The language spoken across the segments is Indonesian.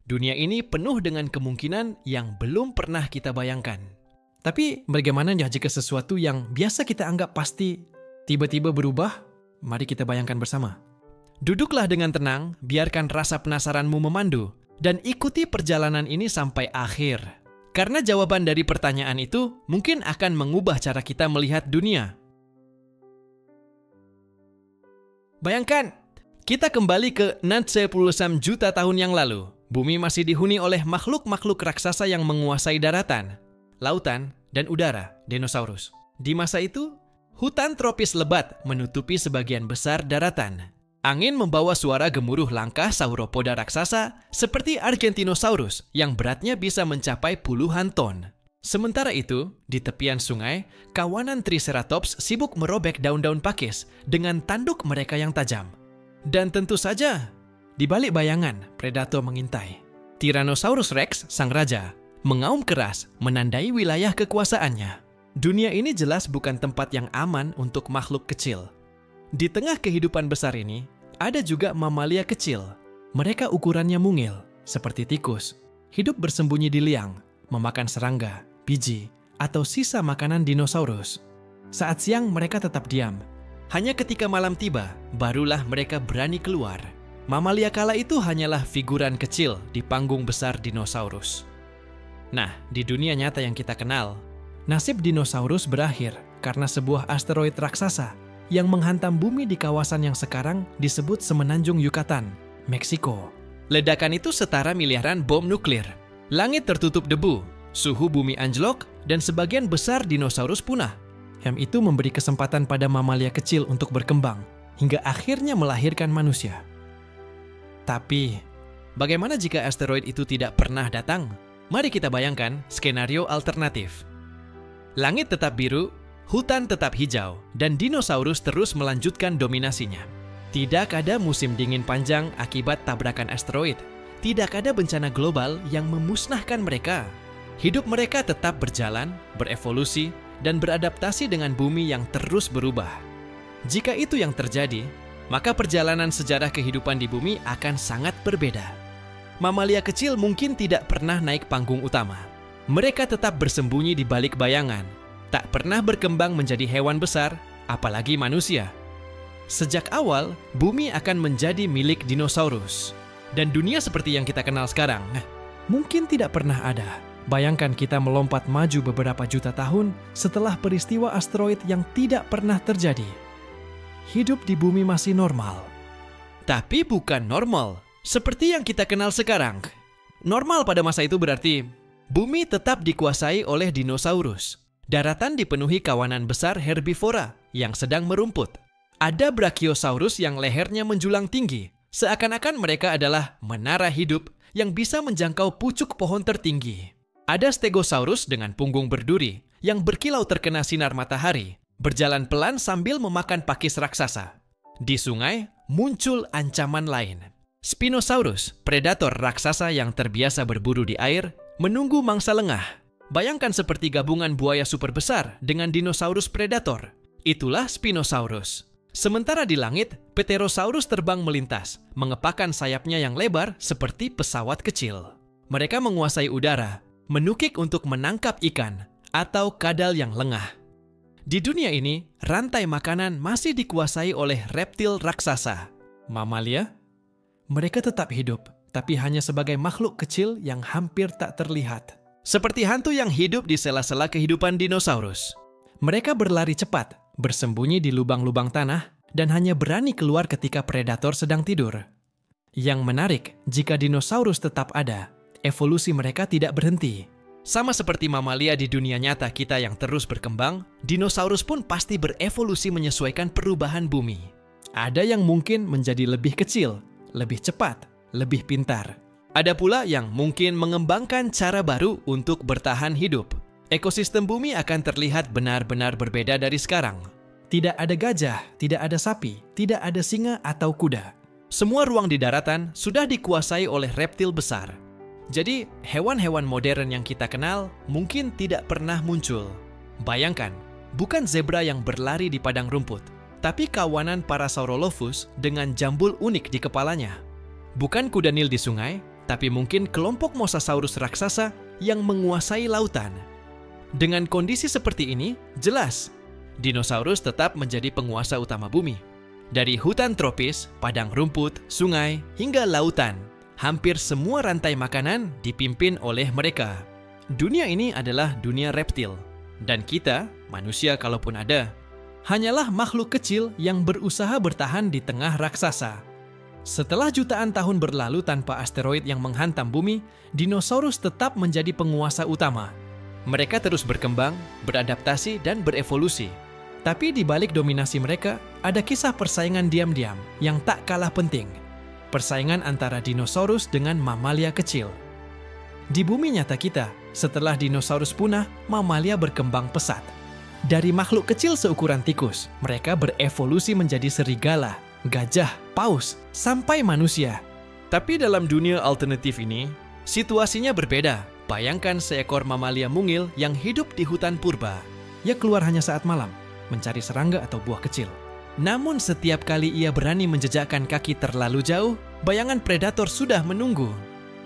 Dunia ini penuh dengan kemungkinan yang belum pernah kita bayangkan. Tapi bagaimana ya jika sesuatu yang biasa kita anggap pasti tiba-tiba berubah? Mari kita bayangkan bersama. Duduklah dengan tenang, biarkan rasa penasaranmu memandu, dan ikuti perjalanan ini sampai akhir. Karena jawaban dari pertanyaan itu mungkin akan mengubah cara kita melihat dunia. Bayangkan, kita kembali ke 60 juta tahun yang lalu. Bumi masih dihuni oleh makhluk-makhluk raksasa yang menguasai daratan, lautan, dan udara, dinosaurus. Di masa itu, hutan tropis lebat menutupi sebagian besar daratan. Angin membawa suara gemuruh langkah sauropoda raksasa seperti Argentinosaurus yang beratnya bisa mencapai puluhan ton. Sementara itu, di tepian sungai, kawanan Triceratops sibuk merobek daun-daun pakis dengan tanduk mereka yang tajam. Dan tentu saja, di balik bayangan, predator mengintai. Tyrannosaurus Rex, sang raja, mengaum keras menandai wilayah kekuasaannya. Dunia ini jelas bukan tempat yang aman untuk makhluk kecil. Di tengah kehidupan besar ini, ada juga mamalia kecil. Mereka ukurannya mungil, seperti tikus, hidup bersembunyi di liang, memakan serangga, biji, atau sisa makanan dinosaurus. Saat siang mereka tetap diam. Hanya ketika malam tiba, barulah mereka berani keluar. Mamalia kala itu hanyalah figuran kecil di panggung besar dinosaurus. Nah, di dunia nyata yang kita kenal, nasib dinosaurus berakhir karena sebuah asteroid raksasa yang menghantam bumi di kawasan yang sekarang disebut Semenanjung Yucatan, Meksiko. Ledakan itu setara miliaran bom nuklir. Langit tertutup debu, suhu bumi anjlok, dan sebagian besar dinosaurus punah. Itu memberi kesempatan pada mamalia kecil untuk berkembang, hingga akhirnya melahirkan manusia. Tapi, bagaimana jika asteroid itu tidak pernah datang? Mari kita bayangkan skenario alternatif. Langit tetap biru, hutan tetap hijau, dan dinosaurus terus melanjutkan dominasinya. Tidak ada musim dingin panjang akibat tabrakan asteroid. Tidak ada bencana global yang memusnahkan mereka. Hidup mereka tetap berjalan, berevolusi, dan beradaptasi dengan bumi yang terus berubah. Jika itu yang terjadi, maka perjalanan sejarah kehidupan di bumi akan sangat berbeda. Mamalia kecil mungkin tidak pernah naik panggung utama. Mereka tetap bersembunyi di balik bayangan, tak pernah berkembang menjadi hewan besar, apalagi manusia. Sejak awal, bumi akan menjadi milik dinosaurus. Dan dunia seperti yang kita kenal sekarang, mungkin tidak pernah ada. Bayangkan kita melompat maju beberapa juta tahun setelah peristiwa asteroid yang tidak pernah terjadi. Hidup di bumi masih normal. Tapi bukan normal seperti yang kita kenal sekarang. Normal pada masa itu berarti bumi tetap dikuasai oleh dinosaurus. Daratan dipenuhi kawanan besar herbivora yang sedang merumput. Ada Brachiosaurus yang lehernya menjulang tinggi, seakan-akan mereka adalah menara hidup yang bisa menjangkau pucuk pohon tertinggi. Ada Stegosaurus dengan punggung berduri yang berkilau terkena sinar matahari, berjalan pelan sambil memakan pakis raksasa. Di sungai, muncul ancaman lain. Spinosaurus, predator raksasa yang terbiasa berburu di air, menunggu mangsa lengah. Bayangkan seperti gabungan buaya super besar dengan dinosaurus predator. Itulah Spinosaurus. Sementara di langit, Pterosaurus terbang melintas, mengepakkan sayapnya yang lebar seperti pesawat kecil. Mereka menguasai udara, menukik untuk menangkap ikan, atau kadal yang lengah. Di dunia ini, rantai makanan masih dikuasai oleh reptil raksasa. Mamalia? Mereka tetap hidup, tapi hanya sebagai makhluk kecil yang hampir tak terlihat. Seperti hantu yang hidup di sela-sela kehidupan dinosaurus. Mereka berlari cepat, bersembunyi di lubang-lubang tanah, dan hanya berani keluar ketika predator sedang tidur. Yang menarik, jika dinosaurus tetap ada, evolusi mereka tidak berhenti. Sama seperti mamalia di dunia nyata kita yang terus berkembang, dinosaurus pun pasti berevolusi menyesuaikan perubahan bumi. Ada yang mungkin menjadi lebih kecil, lebih cepat, lebih pintar. Ada pula yang mungkin mengembangkan cara baru untuk bertahan hidup. Ekosistem bumi akan terlihat benar-benar berbeda dari sekarang. Tidak ada gajah, tidak ada sapi, tidak ada singa atau kuda. Semua ruang di daratan sudah dikuasai oleh reptil besar. Jadi, hewan-hewan modern yang kita kenal mungkin tidak pernah muncul. Bayangkan, bukan zebra yang berlari di padang rumput, tapi kawanan Parasaurolophus dengan jambul unik di kepalanya. Bukan kuda nil di sungai, tapi mungkin kelompok mosasaurus raksasa yang menguasai lautan. Dengan kondisi seperti ini, jelas dinosaurus tetap menjadi penguasa utama bumi. Dari hutan tropis, padang rumput, sungai, hingga lautan, hampir semua rantai makanan dipimpin oleh mereka. Dunia ini adalah dunia reptil, dan kita, manusia kalaupun ada, hanyalah makhluk kecil yang berusaha bertahan di tengah raksasa. Setelah jutaan tahun berlalu tanpa asteroid yang menghantam bumi, dinosaurus tetap menjadi penguasa utama. Mereka terus berkembang, beradaptasi, dan berevolusi. Tapi di balik dominasi mereka, ada kisah persaingan diam-diam yang tak kalah penting. Persaingan antara dinosaurus dengan mamalia kecil. Di bumi nyata kita, setelah dinosaurus punah, mamalia berkembang pesat. Dari makhluk kecil seukuran tikus, mereka berevolusi menjadi serigala, gajah, paus, sampai manusia. Tapi dalam dunia alternatif ini, situasinya berbeda. Bayangkan seekor mamalia mungil yang hidup di hutan purba. Ia keluar hanya saat malam, mencari serangga atau buah kecil. Namun setiap kali ia berani menjejakkan kaki terlalu jauh, bayangan predator sudah menunggu.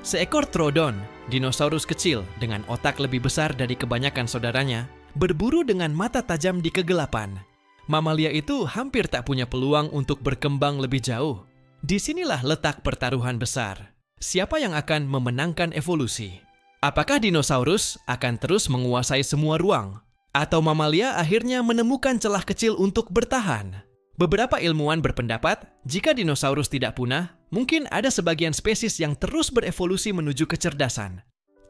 Seekor Troodon, dinosaurus kecil dengan otak lebih besar dari kebanyakan saudaranya, berburu dengan mata tajam di kegelapan. Mamalia itu hampir tak punya peluang untuk berkembang lebih jauh. Disinilah letak pertaruhan besar. Siapa yang akan memenangkan evolusi? Apakah dinosaurus akan terus menguasai semua ruang? Atau mamalia akhirnya menemukan celah kecil untuk bertahan? Beberapa ilmuwan berpendapat, jika dinosaurus tidak punah, mungkin ada sebagian spesies yang terus berevolusi menuju kecerdasan.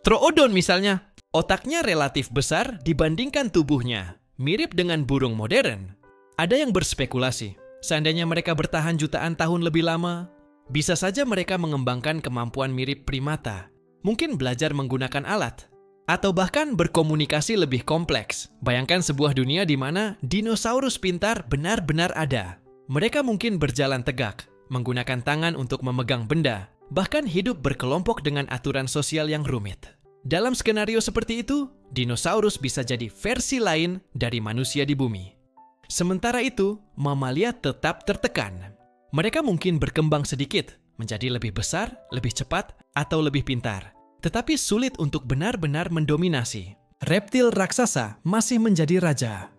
Troodon misalnya, otaknya relatif besar dibandingkan tubuhnya, mirip dengan burung modern. Ada yang berspekulasi, seandainya mereka bertahan jutaan tahun lebih lama, bisa saja mereka mengembangkan kemampuan mirip primata. Mungkin belajar menggunakan alat, atau bahkan berkomunikasi lebih kompleks. Bayangkan sebuah dunia di mana dinosaurus pintar benar-benar ada. Mereka mungkin berjalan tegak, menggunakan tangan untuk memegang benda, bahkan hidup berkelompok dengan aturan sosial yang rumit. Dalam skenario seperti itu, dinosaurus bisa jadi versi lain dari manusia di bumi. Sementara itu, mamalia tetap tertekan. Mereka mungkin berkembang sedikit, menjadi lebih besar, lebih cepat, atau lebih pintar, tetapi sulit untuk benar-benar mendominasi. Reptil raksasa masih menjadi raja.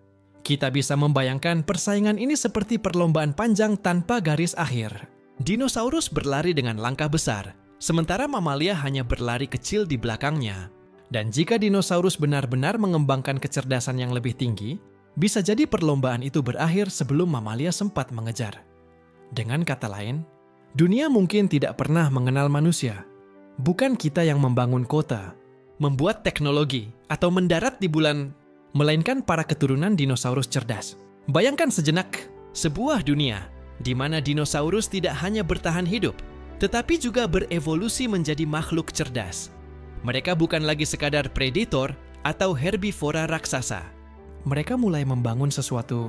Kita bisa membayangkan persaingan ini seperti perlombaan panjang tanpa garis akhir. Dinosaurus berlari dengan langkah besar, sementara mamalia hanya berlari kecil di belakangnya. Dan jika dinosaurus benar-benar mengembangkan kecerdasan yang lebih tinggi, bisa jadi perlombaan itu berakhir sebelum mamalia sempat mengejar. Dengan kata lain, dunia mungkin tidak pernah mengenal manusia. Bukan kita yang membangun kota, membuat teknologi, atau mendarat di bulan, melainkan para keturunan dinosaurus cerdas. Bayangkan sejenak sebuah dunia di mana dinosaurus tidak hanya bertahan hidup, tetapi juga berevolusi menjadi makhluk cerdas. Mereka bukan lagi sekadar predator atau herbivora raksasa. Mereka mulai membangun sesuatu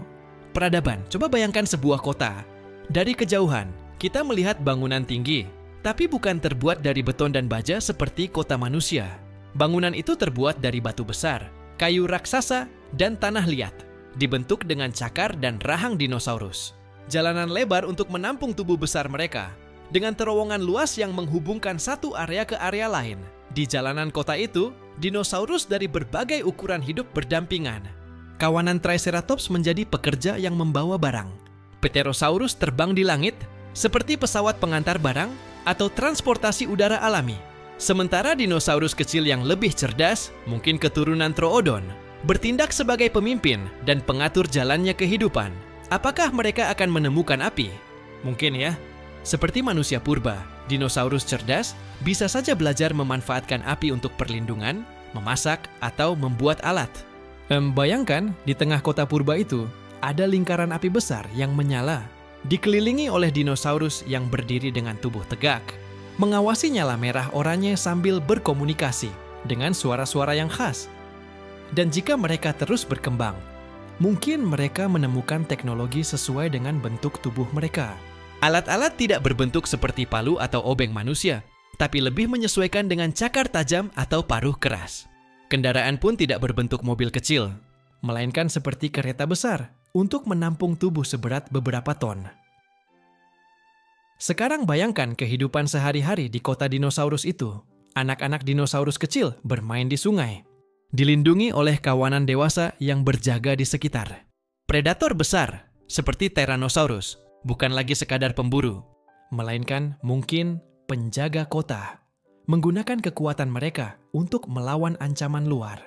peradaban. Coba bayangkan sebuah kota. Dari kejauhan, kita melihat bangunan tinggi, tapi bukan terbuat dari beton dan baja seperti kota manusia. Bangunan itu terbuat dari batu besar, kayu raksasa, dan tanah liat, dibentuk dengan cakar dan rahang dinosaurus. Jalanan lebar untuk menampung tubuh besar mereka, dengan terowongan luas yang menghubungkan satu area ke area lain. Di jalanan kota itu, dinosaurus dari berbagai ukuran hidup berdampingan. Kawanan Triceratops menjadi pekerja yang membawa barang. Pterosaurus terbang di langit, seperti pesawat pengantar barang, atau transportasi udara alami. Sementara dinosaurus kecil yang lebih cerdas, mungkin keturunan Troodon, bertindak sebagai pemimpin dan pengatur jalannya kehidupan. Apakah mereka akan menemukan api? Mungkin ya. Seperti manusia purba, dinosaurus cerdas bisa saja belajar memanfaatkan api untuk perlindungan, memasak, atau membuat alat. Bayangkan, di tengah kota purba itu, ada lingkaran api besar yang menyala, dikelilingi oleh dinosaurus yang berdiri dengan tubuh tegak, mengawasi nyala merah oranye sambil berkomunikasi dengan suara-suara yang khas. Dan jika mereka terus berkembang, mungkin mereka menemukan teknologi sesuai dengan bentuk tubuh mereka. Alat-alat tidak berbentuk seperti palu atau obeng manusia, tapi lebih menyesuaikan dengan cakar tajam atau paruh keras. Kendaraan pun tidak berbentuk mobil kecil, melainkan seperti kereta besar untuk menampung tubuh seberat beberapa ton. Sekarang bayangkan kehidupan sehari-hari di kota dinosaurus itu. Anak-anak dinosaurus kecil bermain di sungai, dilindungi oleh kawanan dewasa yang berjaga di sekitar. Predator besar, seperti Tyrannosaurus, bukan lagi sekadar pemburu, melainkan mungkin penjaga kota, menggunakan kekuatan mereka untuk melawan ancaman luar.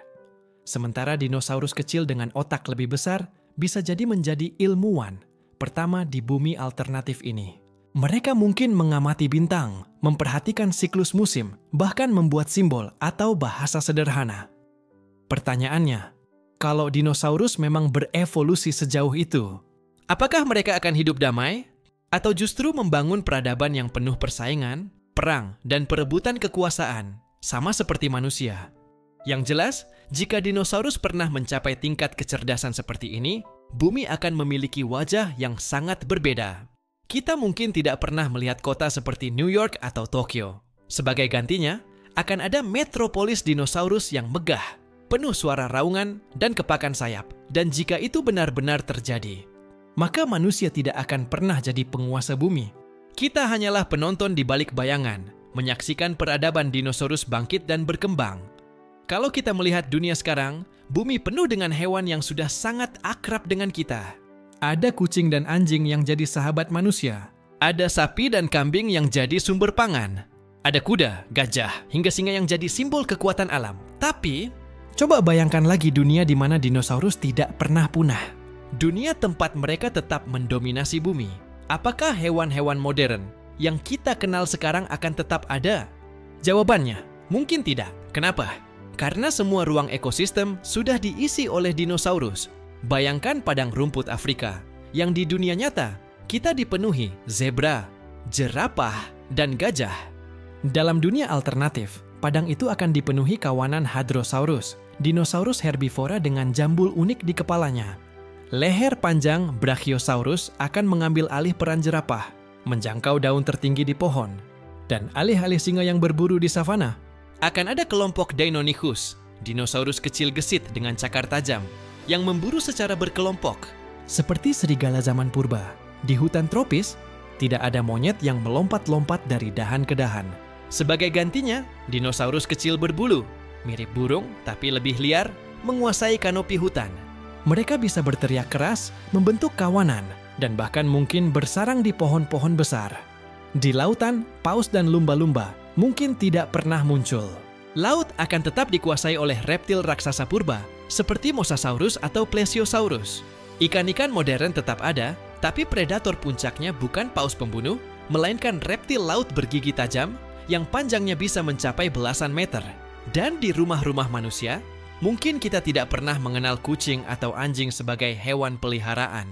Sementara dinosaurus kecil dengan otak lebih besar bisa jadi menjadi ilmuwan pertama di bumi alternatif ini. Mereka mungkin mengamati bintang, memperhatikan siklus musim, bahkan membuat simbol atau bahasa sederhana. Pertanyaannya, kalau dinosaurus memang berevolusi sejauh itu, apakah mereka akan hidup damai? Atau justru membangun peradaban yang penuh persaingan, perang, dan perebutan kekuasaan, sama seperti manusia? Yang jelas, jika dinosaurus pernah mencapai tingkat kecerdasan seperti ini, bumi akan memiliki wajah yang sangat berbeda. Kita mungkin tidak pernah melihat kota seperti New York atau Tokyo. Sebagai gantinya, akan ada metropolis dinosaurus yang megah, penuh suara raungan dan kepakan sayap. Dan jika itu benar-benar terjadi, maka manusia tidak akan pernah jadi penguasa bumi. Kita hanyalah penonton di balik bayangan, menyaksikan peradaban dinosaurus bangkit dan berkembang. Kalau kita melihat dunia sekarang, bumi penuh dengan hewan yang sudah sangat akrab dengan kita. Ada kucing dan anjing yang jadi sahabat manusia. Ada sapi dan kambing yang jadi sumber pangan. Ada kuda, gajah, hingga singa yang jadi simbol kekuatan alam. Tapi, coba bayangkan lagi dunia di mana dinosaurus tidak pernah punah. Dunia tempat mereka tetap mendominasi bumi. Apakah hewan-hewan modern yang kita kenal sekarang akan tetap ada? Jawabannya, mungkin tidak. Kenapa? Karena semua ruang ekosistem sudah diisi oleh dinosaurus. Bayangkan padang rumput Afrika, yang di dunia nyata kita dipenuhi zebra, jerapah, dan gajah. Dalam dunia alternatif, padang itu akan dipenuhi kawanan Hadrosaurus, dinosaurus herbivora dengan jambul unik di kepalanya. Leher panjang Brachiosaurus akan mengambil alih peran jerapah, menjangkau daun tertinggi di pohon. Dan alih-alih singa yang berburu di savana, akan ada kelompok Deinonychus, dinosaurus kecil gesit dengan cakar tajam, yang memburu secara berkelompok. Seperti serigala zaman purba, di hutan tropis, tidak ada monyet yang melompat-lompat dari dahan ke dahan. Sebagai gantinya, dinosaurus kecil berbulu, mirip burung tapi lebih liar, menguasai kanopi hutan. Mereka bisa berteriak keras, membentuk kawanan, dan bahkan mungkin bersarang di pohon-pohon besar. Di lautan, paus dan lumba-lumba mungkin tidak pernah muncul. Laut akan tetap dikuasai oleh reptil raksasa purba, seperti Mosasaurus atau Plesiosaurus. Ikan-ikan modern tetap ada, tapi predator puncaknya bukan paus pembunuh, melainkan reptil laut bergigi tajam yang panjangnya bisa mencapai belasan meter. Dan di rumah-rumah manusia, mungkin kita tidak pernah mengenal kucing atau anjing sebagai hewan peliharaan.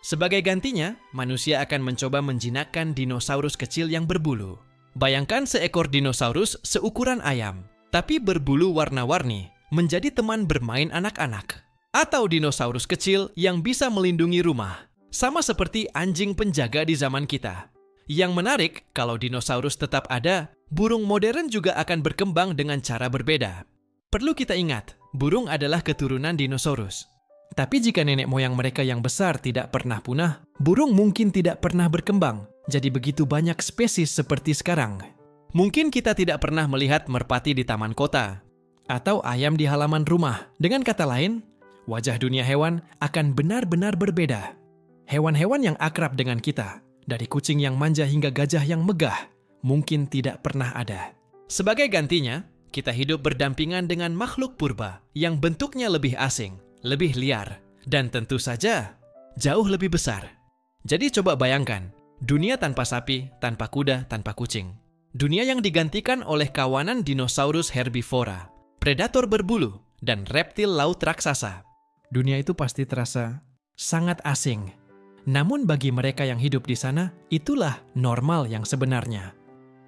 Sebagai gantinya, manusia akan mencoba menjinakkan dinosaurus kecil yang berbulu. Bayangkan seekor dinosaurus seukuran ayam, tapi berbulu warna-warni, menjadi teman bermain anak-anak. Atau dinosaurus kecil yang bisa melindungi rumah, sama seperti anjing penjaga di zaman kita. Yang menarik, kalau dinosaurus tetap ada, burung modern juga akan berkembang dengan cara berbeda. Perlu kita ingat, burung adalah keturunan dinosaurus. Tapi jika nenek moyang mereka yang besar tidak pernah punah, burung mungkin tidak pernah berkembang, jadi begitu banyak spesies seperti sekarang. Mungkin kita tidak pernah melihat merpati di taman kota, atau ayam di halaman rumah. Dengan kata lain, wajah dunia hewan akan benar-benar berbeda. Hewan-hewan yang akrab dengan kita, dari kucing yang manja hingga gajah yang megah, mungkin tidak pernah ada. Sebagai gantinya, kita hidup berdampingan dengan makhluk purba yang bentuknya lebih asing, lebih liar, dan tentu saja jauh lebih besar. Jadi coba bayangkan, dunia tanpa sapi, tanpa kuda, tanpa kucing. Dunia yang digantikan oleh kawanan dinosaurus herbivora, predator berbulu, dan reptil laut raksasa. Dunia itu pasti terasa sangat asing. Namun bagi mereka yang hidup di sana, itulah normal yang sebenarnya.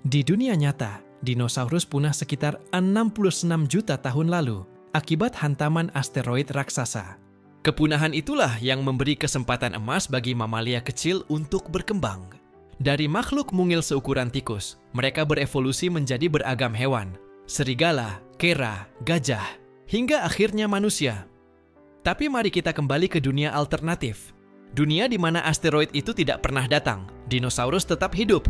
Di dunia nyata, dinosaurus punah sekitar 66 juta tahun lalu akibat hantaman asteroid raksasa. Kepunahan itulah yang memberi kesempatan emas bagi mamalia kecil untuk berkembang. Dari makhluk mungil seukuran tikus, mereka berevolusi menjadi beragam hewan, serigala, kera, gajah, hingga akhirnya manusia. Tapi mari kita kembali ke dunia alternatif. Dunia di mana asteroid itu tidak pernah datang, dinosaurus tetap hidup,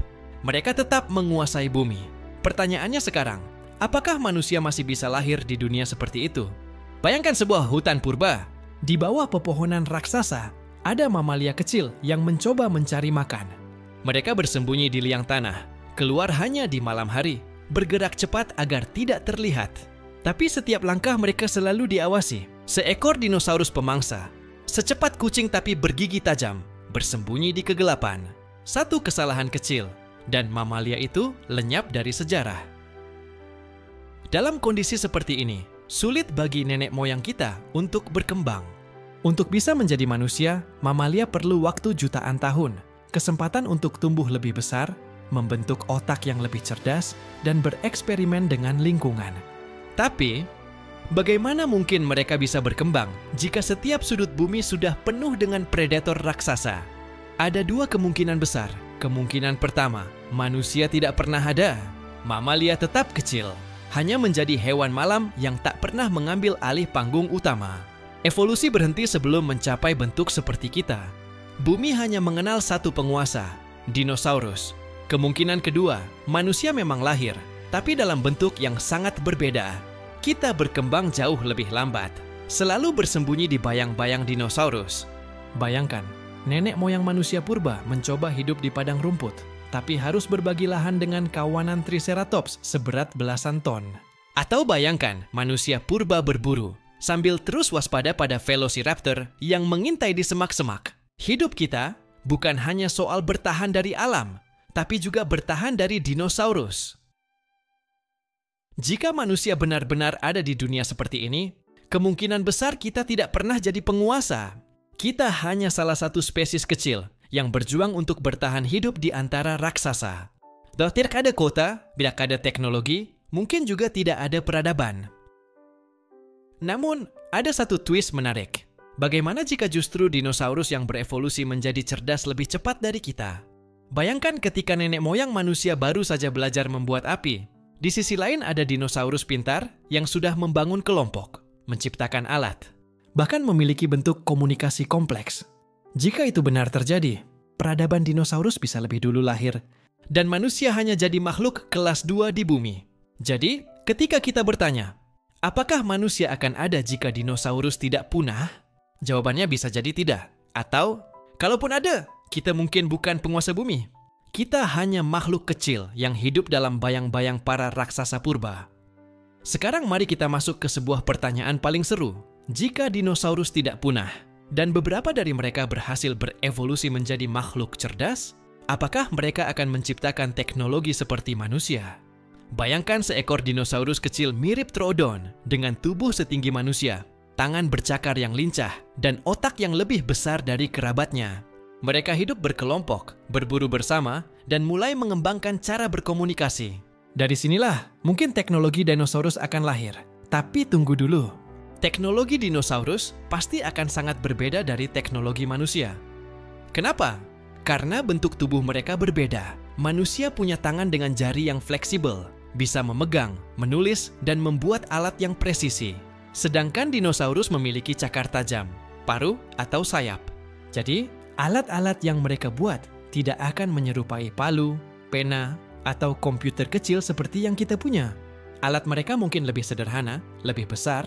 Mereka tetap menguasai bumi. Pertanyaannya sekarang, apakah manusia masih bisa lahir di dunia seperti itu? Bayangkan sebuah hutan purba. Di bawah pepohonan raksasa, ada mamalia kecil yang mencoba mencari makan. Mereka bersembunyi di liang tanah, keluar hanya di malam hari, bergerak cepat agar tidak terlihat. Tapi setiap langkah mereka selalu diawasi. Seekor dinosaurus pemangsa, secepat kucing tapi bergigi tajam, bersembunyi di kegelapan. Satu kesalahan kecil, dan mamalia itu lenyap dari sejarah. Dalam kondisi seperti ini, sulit bagi nenek moyang kita untuk berkembang. Untuk bisa menjadi manusia, mamalia perlu waktu jutaan tahun, kesempatan untuk tumbuh lebih besar, membentuk otak yang lebih cerdas, dan bereksperimen dengan lingkungan. Tapi, bagaimana mungkin mereka bisa berkembang jika setiap sudut bumi sudah penuh dengan predator raksasa? Ada dua kemungkinan besar. Kemungkinan pertama, manusia tidak pernah ada. Mamalia tetap kecil, hanya menjadi hewan malam yang tak pernah mengambil alih panggung utama. Evolusi berhenti sebelum mencapai bentuk seperti kita. Bumi hanya mengenal satu penguasa, dinosaurus. Kemungkinan kedua, manusia memang lahir, tapi dalam bentuk yang sangat berbeda. Kita berkembang jauh lebih lambat, selalu bersembunyi di bayang-bayang dinosaurus. Bayangkan, nenek moyang manusia purba mencoba hidup di padang rumput, tapi harus berbagi lahan dengan kawanan Triceratops seberat belasan ton. Atau bayangkan manusia purba berburu, sambil terus waspada pada Velociraptor yang mengintai di semak-semak. Hidup kita bukan hanya soal bertahan dari alam, tapi juga bertahan dari dinosaurus. Jika manusia benar-benar ada di dunia seperti ini, kemungkinan besar kita tidak pernah jadi penguasa. Kita hanya salah satu spesies kecil yang berjuang untuk bertahan hidup di antara raksasa. Tidak ada kota, tidak ada teknologi, mungkin juga tidak ada peradaban. Namun, ada satu twist menarik. Bagaimana jika justru dinosaurus yang berevolusi menjadi cerdas lebih cepat dari kita? Bayangkan ketika nenek moyang manusia baru saja belajar membuat api. Di sisi lain ada dinosaurus pintar yang sudah membangun kelompok, menciptakan alat, bahkan memiliki bentuk komunikasi kompleks. Jika itu benar terjadi, peradaban dinosaurus bisa lebih dulu lahir, dan manusia hanya jadi makhluk kelas 2 di bumi. Jadi, ketika kita bertanya, apakah manusia akan ada jika dinosaurus tidak punah? Jawabannya bisa jadi tidak. Atau, kalaupun ada, kita mungkin bukan penguasa bumi. Kita hanya makhluk kecil yang hidup dalam bayang-bayang para raksasa purba. Sekarang mari kita masuk ke sebuah pertanyaan paling seru. Jika dinosaurus tidak punah, dan beberapa dari mereka berhasil berevolusi menjadi makhluk cerdas, apakah mereka akan menciptakan teknologi seperti manusia? Bayangkan seekor dinosaurus kecil mirip Troodon dengan tubuh setinggi manusia, tangan bercakar yang lincah, dan otak yang lebih besar dari kerabatnya. Mereka hidup berkelompok, berburu bersama, dan mulai mengembangkan cara berkomunikasi. Dari sinilah, mungkin teknologi dinosaurus akan lahir. Tapi tunggu dulu. Teknologi dinosaurus pasti akan sangat berbeda dari teknologi manusia. Kenapa? Karena bentuk tubuh mereka berbeda. Manusia punya tangan dengan jari yang fleksibel, bisa memegang, menulis, dan membuat alat yang presisi. Sedangkan dinosaurus memiliki cakar tajam, paruh, atau sayap. Jadi, alat-alat yang mereka buat tidak akan menyerupai palu, pena, atau komputer kecil seperti yang kita punya. Alat mereka mungkin lebih sederhana, lebih besar,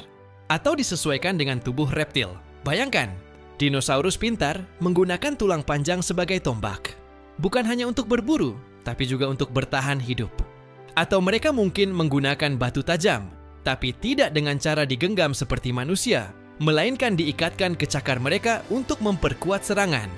atau disesuaikan dengan tubuh reptil. Bayangkan, dinosaurus pintar menggunakan tulang panjang sebagai tombak. Bukan hanya untuk berburu, tapi juga untuk bertahan hidup. Atau mereka mungkin menggunakan batu tajam, tapi tidak dengan cara digenggam seperti manusia, melainkan diikatkan ke cakar mereka untuk memperkuat serangan.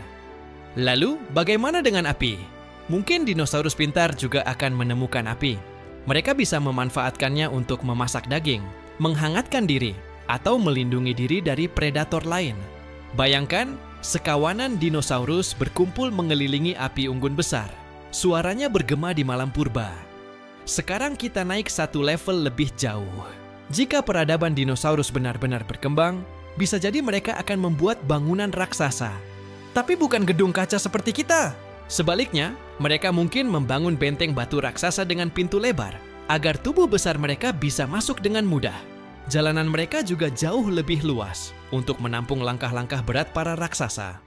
Lalu, bagaimana dengan api? Mungkin dinosaurus pintar juga akan menemukan api. Mereka bisa memanfaatkannya untuk memasak daging, menghangatkan diri, atau melindungi diri dari predator lain. Bayangkan, sekawanan dinosaurus berkumpul mengelilingi api unggun besar. Suaranya bergema di malam purba. Sekarang kita naik satu level lebih jauh. Jika peradaban dinosaurus benar-benar berkembang, bisa jadi mereka akan membuat bangunan raksasa. Tapi bukan gedung kaca seperti kita. Sebaliknya, mereka mungkin membangun benteng batu raksasa dengan pintu lebar, agar tubuh besar mereka bisa masuk dengan mudah. Jalanan mereka juga jauh lebih luas untuk menampung langkah-langkah berat para raksasa.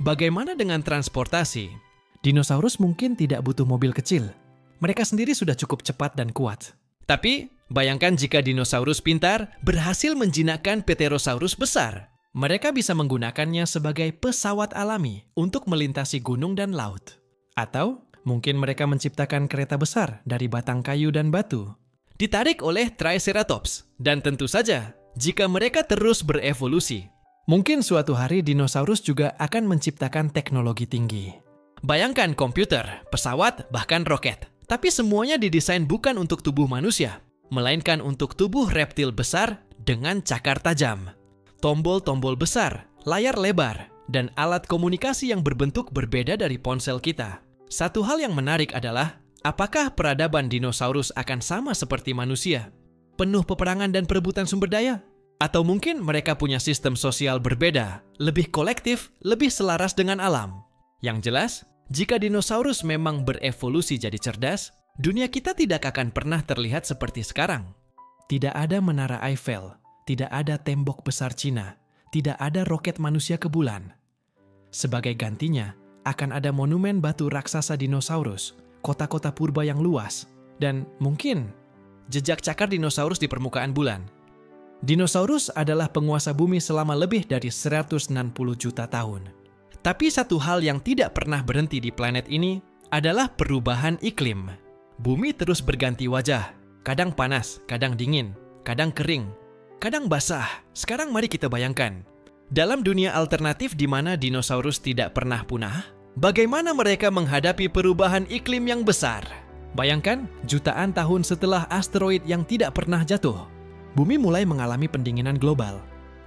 Bagaimana dengan transportasi? Dinosaurus mungkin tidak butuh mobil kecil. Mereka sendiri sudah cukup cepat dan kuat. Tapi, bayangkan jika dinosaurus pintar berhasil menjinakkan Pterosaurus besar. Mereka bisa menggunakannya sebagai pesawat alami untuk melintasi gunung dan laut. Atau, mungkin mereka menciptakan kereta besar dari batang kayu dan batu, ditarik oleh Triceratops. Dan tentu saja, jika mereka terus berevolusi, mungkin suatu hari dinosaurus juga akan menciptakan teknologi tinggi. Bayangkan komputer, pesawat, bahkan roket. Tapi semuanya didesain bukan untuk tubuh manusia, melainkan untuk tubuh reptil besar dengan cakar tajam, tombol-tombol besar, layar lebar, dan alat komunikasi yang berbentuk berbeda dari ponsel kita. Satu hal yang menarik adalah, apakah peradaban dinosaurus akan sama seperti manusia? Penuh peperangan dan perebutan sumber daya? Atau mungkin mereka punya sistem sosial berbeda, lebih kolektif, lebih selaras dengan alam? Yang jelas, jika dinosaurus memang berevolusi jadi cerdas, dunia kita tidak akan pernah terlihat seperti sekarang. Tidak ada menara Eiffel, tidak ada tembok besar Cina, tidak ada roket manusia ke bulan. Sebagai gantinya, akan ada monumen batu raksasa dinosaurus, kota-kota purba yang luas, dan mungkin jejak cakar dinosaurus di permukaan bulan. Dinosaurus adalah penguasa bumi selama lebih dari 160 juta tahun. Tapi satu hal yang tidak pernah berhenti di planet ini adalah perubahan iklim. Bumi terus berganti wajah, kadang panas, kadang dingin, kadang kering, kadang basah. Sekarang mari kita bayangkan, dalam dunia alternatif di mana dinosaurus tidak pernah punah, bagaimana mereka menghadapi perubahan iklim yang besar? Bayangkan, jutaan tahun setelah asteroid yang tidak pernah jatuh, bumi mulai mengalami pendinginan global.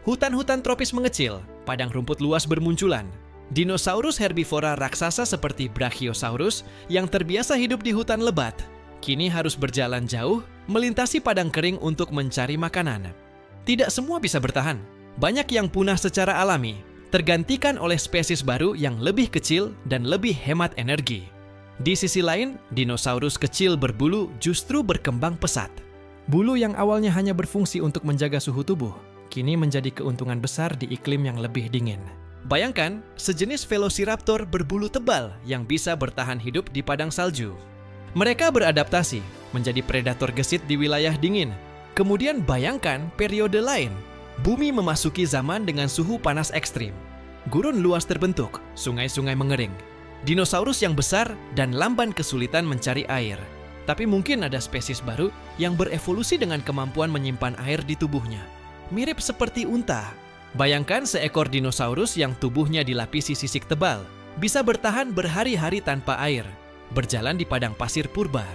Hutan-hutan tropis mengecil, padang rumput luas bermunculan. Dinosaurus herbivora raksasa seperti Brachiosaurus yang terbiasa hidup di hutan lebat, kini harus berjalan jauh, melintasi padang kering untuk mencari makanan. Tidak semua bisa bertahan. Banyak yang punah secara alami, tergantikan oleh spesies baru yang lebih kecil dan lebih hemat energi. Di sisi lain, dinosaurus kecil berbulu justru berkembang pesat. Bulu yang awalnya hanya berfungsi untuk menjaga suhu tubuh, kini menjadi keuntungan besar di iklim yang lebih dingin. Bayangkan, sejenis Velociraptor berbulu tebal yang bisa bertahan hidup di padang salju. Mereka beradaptasi menjadi predator gesit di wilayah dingin. Kemudian bayangkan periode lain. Bumi memasuki zaman dengan suhu panas ekstrim. Gurun luas terbentuk, sungai-sungai mengering. Dinosaurus yang besar dan lamban kesulitan mencari air. Tapi mungkin ada spesies baru yang berevolusi dengan kemampuan menyimpan air di tubuhnya. Mirip seperti unta. Bayangkan seekor dinosaurus yang tubuhnya dilapisi sisik tebal, bisa bertahan berhari-hari tanpa air, berjalan di padang pasir purba.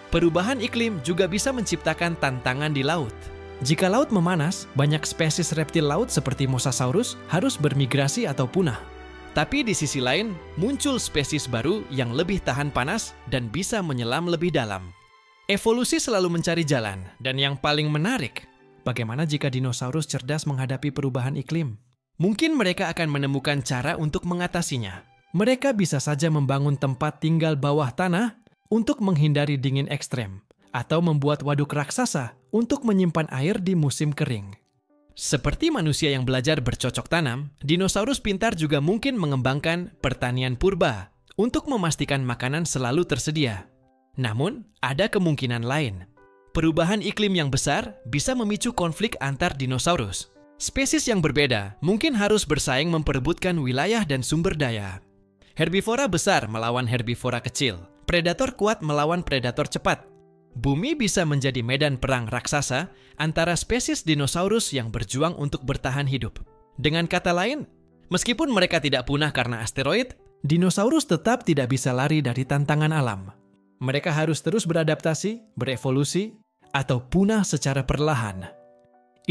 Perubahan iklim juga bisa menciptakan tantangan di laut. Jika laut memanas, banyak spesies reptil laut seperti Mosasaurus harus bermigrasi atau punah. Tapi di sisi lain, muncul spesies baru yang lebih tahan panas dan bisa menyelam lebih dalam. Evolusi selalu mencari jalan, dan yang paling menarik, bagaimana jika dinosaurus cerdas menghadapi perubahan iklim? Mungkin mereka akan menemukan cara untuk mengatasinya. Mereka bisa saja membangun tempat tinggal bawah tanah untuk menghindari dingin ekstrem, atau membuat waduk raksasa untuk menyimpan air di musim kering. Seperti manusia yang belajar bercocok tanam, dinosaurus pintar juga mungkin mengembangkan pertanian purba untuk memastikan makanan selalu tersedia. Namun, ada kemungkinan lain. Perubahan iklim yang besar bisa memicu konflik antar dinosaurus. Spesies yang berbeda mungkin harus bersaing memperebutkan wilayah dan sumber daya. Herbivora besar melawan herbivora kecil. Predator kuat melawan predator cepat. Bumi bisa menjadi medan perang raksasa antara spesies dinosaurus yang berjuang untuk bertahan hidup. Dengan kata lain, meskipun mereka tidak punah karena asteroid, dinosaurus tetap tidak bisa lari dari tantangan alam. Mereka harus terus beradaptasi, berevolusi, atau punah secara perlahan.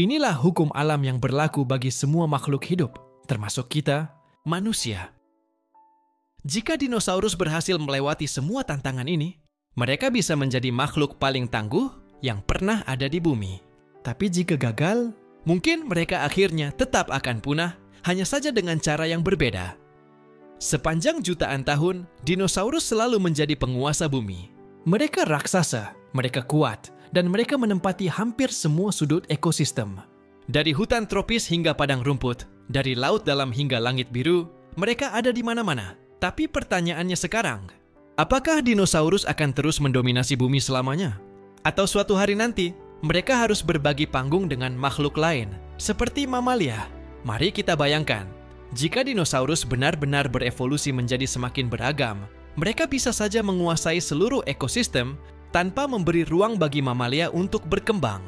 Inilah hukum alam yang berlaku bagi semua makhluk hidup, termasuk kita, manusia. Jika dinosaurus berhasil melewati semua tantangan ini, mereka bisa menjadi makhluk paling tangguh yang pernah ada di bumi. Tapi jika gagal, mungkin mereka akhirnya tetap akan punah, hanya saja dengan cara yang berbeda. Sepanjang jutaan tahun, dinosaurus selalu menjadi penguasa bumi. Mereka raksasa, mereka kuat, dan mereka menempati hampir semua sudut ekosistem. Dari hutan tropis hingga padang rumput, dari laut dalam hingga langit biru, Mereka ada di mana-mana. Tapi pertanyaannya sekarang, apakah dinosaurus akan terus mendominasi bumi selamanya? Atau suatu hari nanti, mereka harus berbagi panggung dengan makhluk lain, seperti mamalia? Mari kita bayangkan, jika dinosaurus benar-benar berevolusi menjadi semakin beragam, mereka bisa saja menguasai seluruh ekosistem tanpa memberi ruang bagi mamalia untuk berkembang.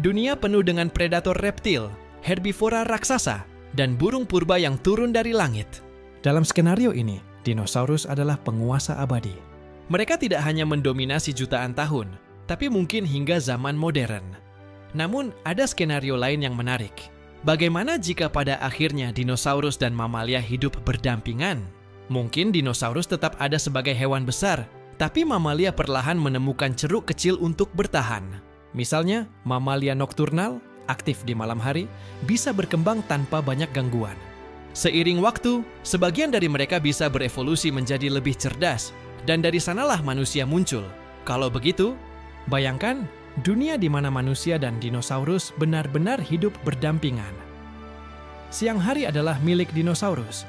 Dunia penuh dengan predator reptil, herbivora raksasa, dan burung purba yang turun dari langit. Dalam skenario ini, dinosaurus adalah penguasa abadi. Mereka tidak hanya mendominasi jutaan tahun, tapi mungkin hingga zaman modern. Namun, ada skenario lain yang menarik. Bagaimana jika pada akhirnya dinosaurus dan mamalia hidup berdampingan? Mungkin dinosaurus tetap ada sebagai hewan besar, tapi mamalia perlahan menemukan ceruk kecil untuk bertahan. Misalnya, mamalia nokturnal, aktif di malam hari, bisa berkembang tanpa banyak gangguan. Seiring waktu, sebagian dari mereka bisa berevolusi menjadi lebih cerdas, dan dari sanalah manusia muncul. Kalau begitu, bayangkan dunia di mana manusia dan dinosaurus benar-benar hidup berdampingan. Siang hari adalah milik dinosaurus.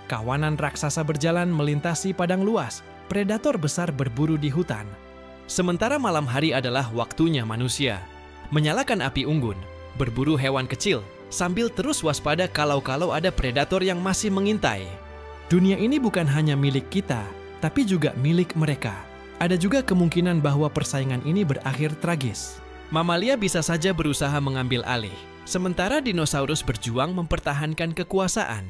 Kawanan raksasa berjalan melintasi padang luas, predator besar berburu di hutan. Sementara malam hari adalah waktunya manusia. Menyalakan api unggun, berburu hewan kecil, sambil terus waspada kalau ada predator yang masih mengintai. Dunia ini bukan hanya milik kita, tapi juga milik mereka. Ada juga kemungkinan bahwa persaingan ini berakhir tragis. Mamalia bisa saja berusaha mengambil alih, sementara dinosaurus berjuang mempertahankan kekuasaan.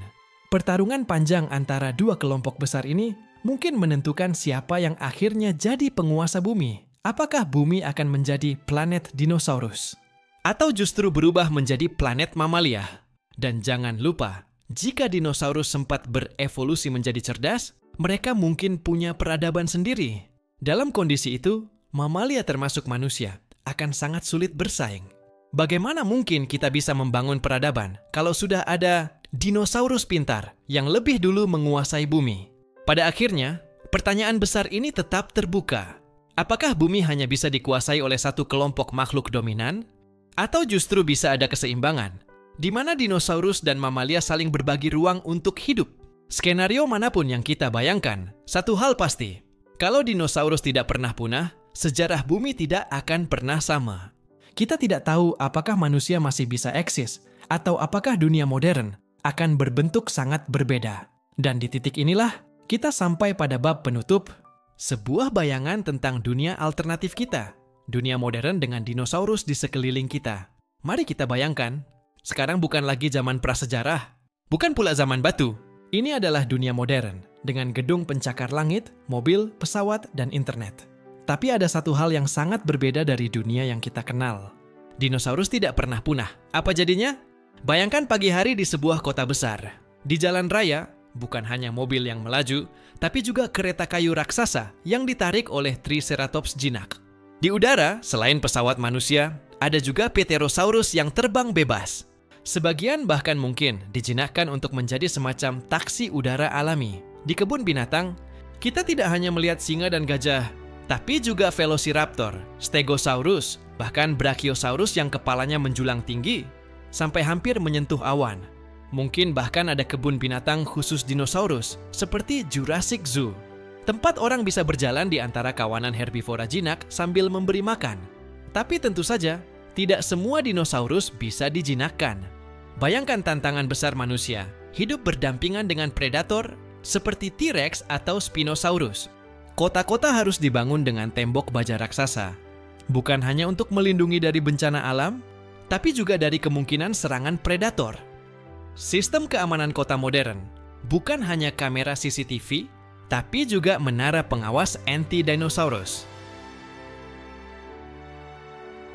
Pertarungan panjang antara dua kelompok besar ini mungkin menentukan siapa yang akhirnya jadi penguasa bumi. Apakah bumi akan menjadi planet dinosaurus? Atau justru berubah menjadi planet mamalia? Dan jangan lupa, jika dinosaurus sempat berevolusi menjadi cerdas, mereka mungkin punya peradaban sendiri. Dalam kondisi itu, mamalia termasuk manusia akan sangat sulit bersaing. Bagaimana mungkin kita bisa membangun peradaban kalau sudah ada dinosaurus pintar yang lebih dulu menguasai bumi? Pada akhirnya, pertanyaan besar ini tetap terbuka. Apakah bumi hanya bisa dikuasai oleh satu kelompok makhluk dominan? Atau justru bisa ada keseimbangan, di mana dinosaurus dan mamalia saling berbagi ruang untuk hidup? Skenario manapun yang kita bayangkan, satu hal pasti. Kalau dinosaurus tidak pernah punah, sejarah bumi tidak akan pernah sama. Kita tidak tahu apakah manusia masih bisa eksis, atau apakah dunia modern akan berbentuk sangat berbeda. Dan di titik inilah, kita sampai pada bab penutup, sebuah bayangan tentang dunia alternatif kita. Dunia modern dengan dinosaurus di sekeliling kita. Mari kita bayangkan, sekarang bukan lagi zaman prasejarah, bukan pula zaman batu. Ini adalah dunia modern, dengan gedung pencakar langit, mobil, pesawat, dan internet. Tapi ada satu hal yang sangat berbeda dari dunia yang kita kenal. Dinosaurus tidak pernah punah. Apa jadinya? Bayangkan pagi hari di sebuah kota besar. Di jalan raya, bukan hanya mobil yang melaju, tapi juga kereta kayu raksasa yang ditarik oleh Triceratops jinak. Di udara, selain pesawat manusia, ada juga Pterosaurus yang terbang bebas. Sebagian bahkan mungkin dijinakkan untuk menjadi semacam taksi udara alami. Di kebun binatang, kita tidak hanya melihat singa dan gajah, tapi juga Velociraptor, Stegosaurus, bahkan Brachiosaurus yang kepalanya menjulang tinggi, sampai hampir menyentuh awan. Mungkin bahkan ada kebun binatang khusus dinosaurus, seperti Jurassic Zoo. Tempat orang bisa berjalan di antara kawanan herbivora jinak sambil memberi makan. Tapi tentu saja, tidak semua dinosaurus bisa dijinakkan. Bayangkan tantangan besar manusia, hidup berdampingan dengan predator seperti T-Rex atau Spinosaurus. Kota-kota harus dibangun dengan tembok baja raksasa. Bukan hanya untuk melindungi dari bencana alam, tapi juga dari kemungkinan serangan predator. Sistem keamanan kota modern bukan hanya kamera CCTV, tapi juga menara pengawas anti-dinosaurus.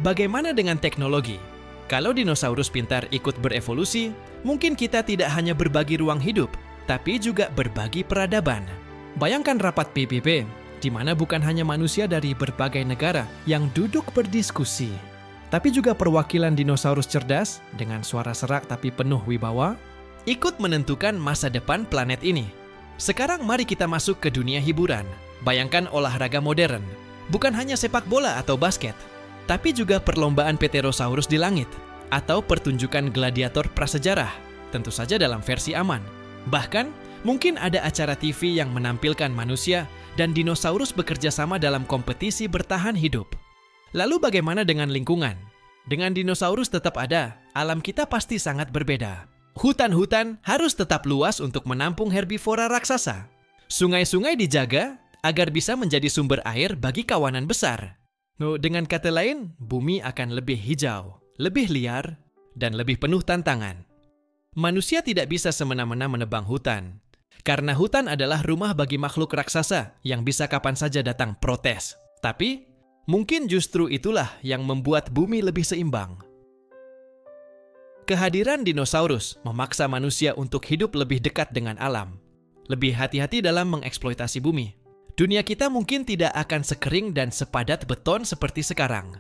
Bagaimana dengan teknologi? Kalau dinosaurus pintar ikut berevolusi, mungkin kita tidak hanya berbagi ruang hidup, tapi juga berbagi peradaban. Bayangkan rapat PBB, di mana bukan hanya manusia dari berbagai negara yang duduk berdiskusi, tapi juga perwakilan dinosaurus cerdas dengan suara serak tapi penuh wibawa, ikut menentukan masa depan planet ini. Sekarang mari kita masuk ke dunia hiburan. Bayangkan olahraga modern, bukan hanya sepak bola atau basket, tapi juga perlombaan Pterosaurus di langit, atau pertunjukan gladiator prasejarah, tentu saja dalam versi aman. Bahkan, Mungkin ada acara TV yang menampilkan manusia dan dinosaurus bekerja sama dalam kompetisi bertahan hidup. Lalu bagaimana dengan lingkungan? Dengan dinosaurus tetap ada, alam kita pasti sangat berbeda. Hutan-hutan harus tetap luas untuk menampung herbivora raksasa. Sungai-sungai dijaga agar bisa menjadi sumber air bagi kawanan besar. Dengan kata lain, bumi akan lebih hijau, lebih liar, dan lebih penuh tantangan. Manusia tidak bisa semena-mena menebang hutan, karena hutan adalah rumah bagi makhluk raksasa yang bisa kapan saja datang protes. Tapi, mungkin justru itulah yang membuat bumi lebih seimbang. Kehadiran dinosaurus memaksa manusia untuk hidup lebih dekat dengan alam, lebih hati-hati dalam mengeksploitasi bumi. Dunia kita mungkin tidak akan sekering dan sepadat beton seperti sekarang.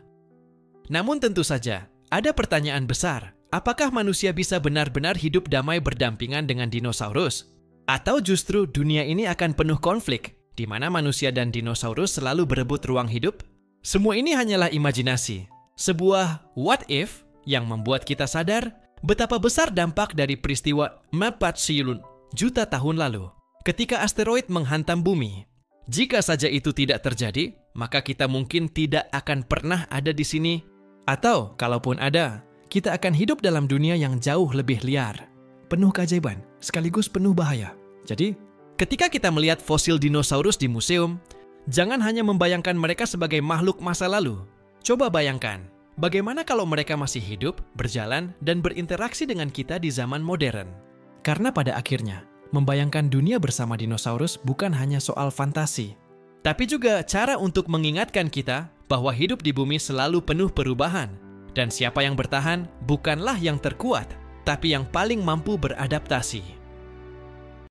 Namun tentu saja, ada pertanyaan besar. Apakah manusia bisa benar-benar hidup damai berdampingan dengan dinosaurus? Atau justru dunia ini akan penuh konflik, di mana manusia dan dinosaurus selalu berebut ruang hidup? Semua ini hanyalah imajinasi. Sebuah what if yang membuat kita sadar betapa besar dampak dari peristiwa Mapatsiulun juta tahun lalu, ketika asteroid menghantam bumi. Jika saja itu tidak terjadi, maka kita mungkin tidak akan pernah ada di sini. Atau, kalaupun ada, kita akan hidup dalam dunia yang jauh lebih liar, penuh keajaiban, sekaligus penuh bahaya. Jadi, ketika kita melihat fosil dinosaurus di museum, jangan hanya membayangkan mereka sebagai makhluk masa lalu. Coba bayangkan, bagaimana kalau mereka masih hidup, berjalan, dan berinteraksi dengan kita di zaman modern. Karena pada akhirnya, membayangkan dunia bersama dinosaurus bukan hanya soal fantasi, tapi juga cara untuk mengingatkan kita bahwa hidup di bumi selalu penuh perubahan, dan siapa yang bertahan bukanlah yang terkuat, tapi yang paling mampu beradaptasi.